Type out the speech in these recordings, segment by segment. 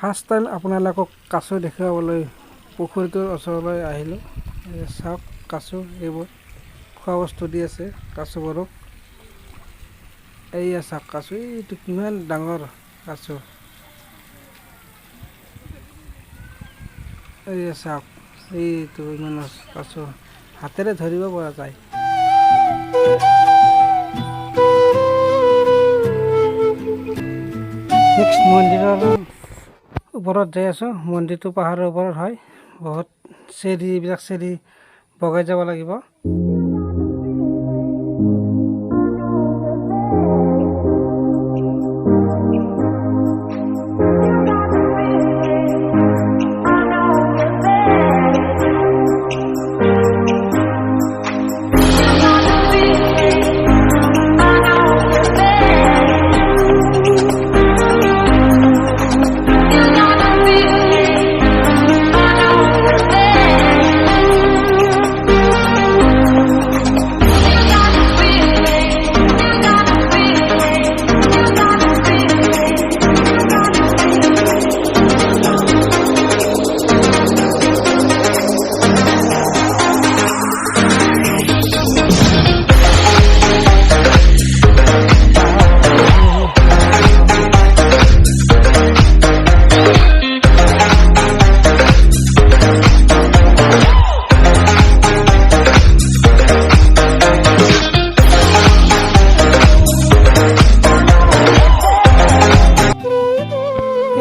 First time আপোনালোকক কাছু দেখুৱাবলৈ পুখুৰীটোৰ ওচৰলৈ আহিলোঁ। চাওক কাছু, এইবোৰ খোৱা বস্তু দি আছে কাছুবোৰক। এইয়া চাওক কাছু, এইটো কিমান ডাঙৰ কাছু। এইয়া চাওক, এইটো ইমান কাছু হাতেৰে ধৰিব পৰা যায়। নেক্সট মন্দিৰৰ ওপৰত যাই আছোঁ। মন্দিৰটো পাহাৰৰ ওপৰত হয়। বহুত চিৰি, এইবিলাক চিৰি বগাই যাব লাগিব।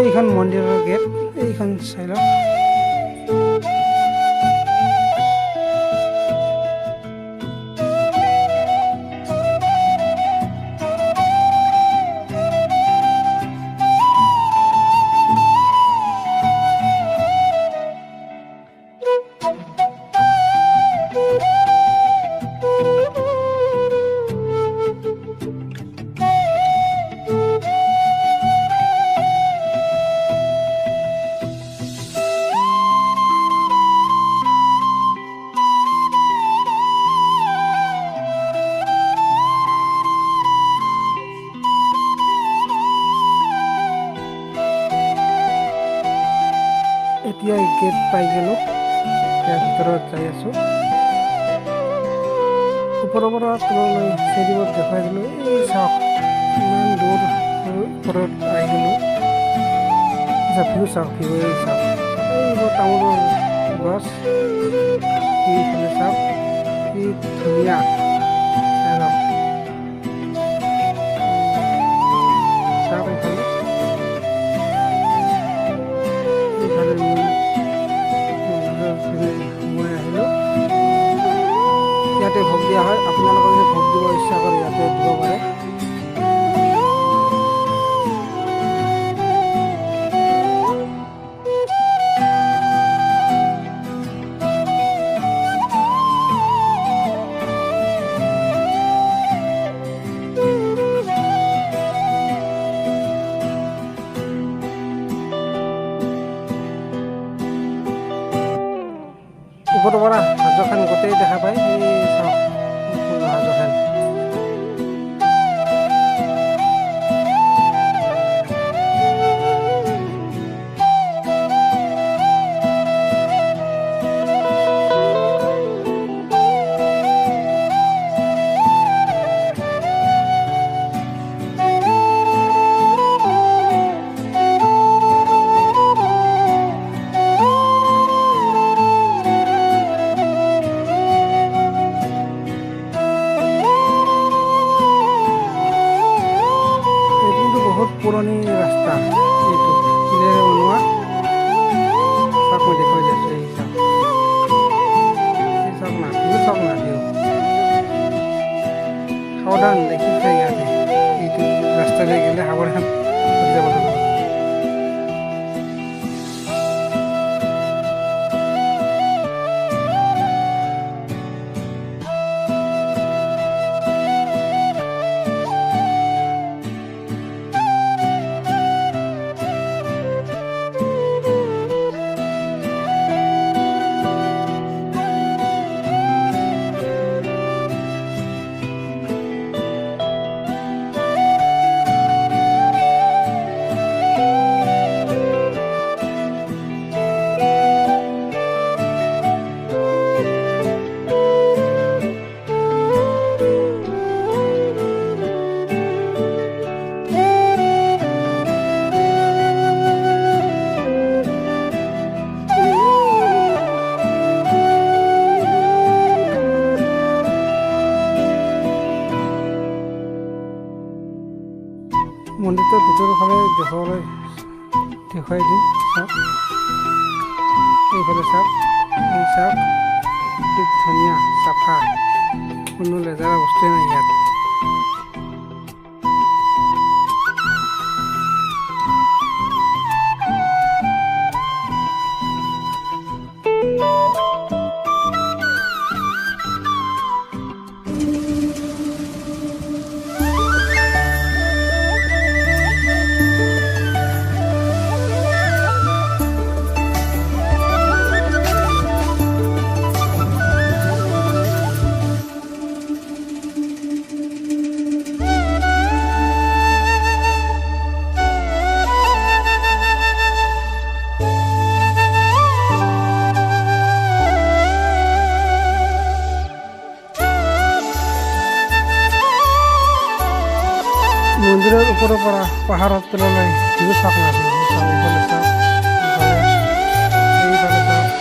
এইখন মন্দিৰৰ গেট, এইখন চাইডত। এতিয়া গেট পাই গ'লোঁ, ইয়াৰ ভিতৰত যাই আছোঁ। ওপৰৰ পৰা তললৈ চিৰিবোৰ দেখুৱাই দিলোঁ। এই চাওক, ইমান দূৰ ওপৰত আহি গ'লোঁ। ভিউ চাওক, ভিউ এই চাওক, এইবোৰ তামোলৰ গছ, এইফালে চাওক, কি ধুনীয়া। চাওক এইফালে, মই আহিলোঁ। ইয়াতে ভোগ দিয়া হয়। আপোনালোকে যদি ভোগ দিব ইচ্ছা কৰে ইয়াতে দিব পাৰে। ওপৰৰ পৰা হাজোখন গোটেই দেখা পায়। এই চাওক হাজোখন। পুৰণি ৰাস্তা, এইটো শিলেৰে বনোৱা। চাওক মই দেখুৱাই দিছোঁ। এই চাওক, এই চাওক না, ভিউ চাওক না, ভিউ। সাৱধান দেখিছে ইয়াতে, এইটো ৰাস্তাৰে গ'লে সাৱধান হৈ যাব লাগিব। মন্দিৰটোৰ ভিতৰৰ ফালে দেখুৱাই দিম চাওক এইফালে চাওক এই চাওক কি ধুনীয়া চাফা কোনো লেতেৰা বস্তুৱে নাই ইয়াত মন্দিৰৰ ওপৰৰ পৰা পাহাৰৰ তললৈ ভিউ চাওক না এইফালে চাওক এইফালে চাওক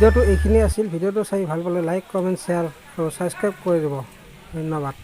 ভিডিঅ'টো এইখিনিয়ে আছিল। ভিডিঅ'টো চাই ভাল পালে লাইক কমেণ্ট শ্বেয়াৰ আৰু ছাবস্ক্ৰাইব কৰি দিব। ধন্যবাদ।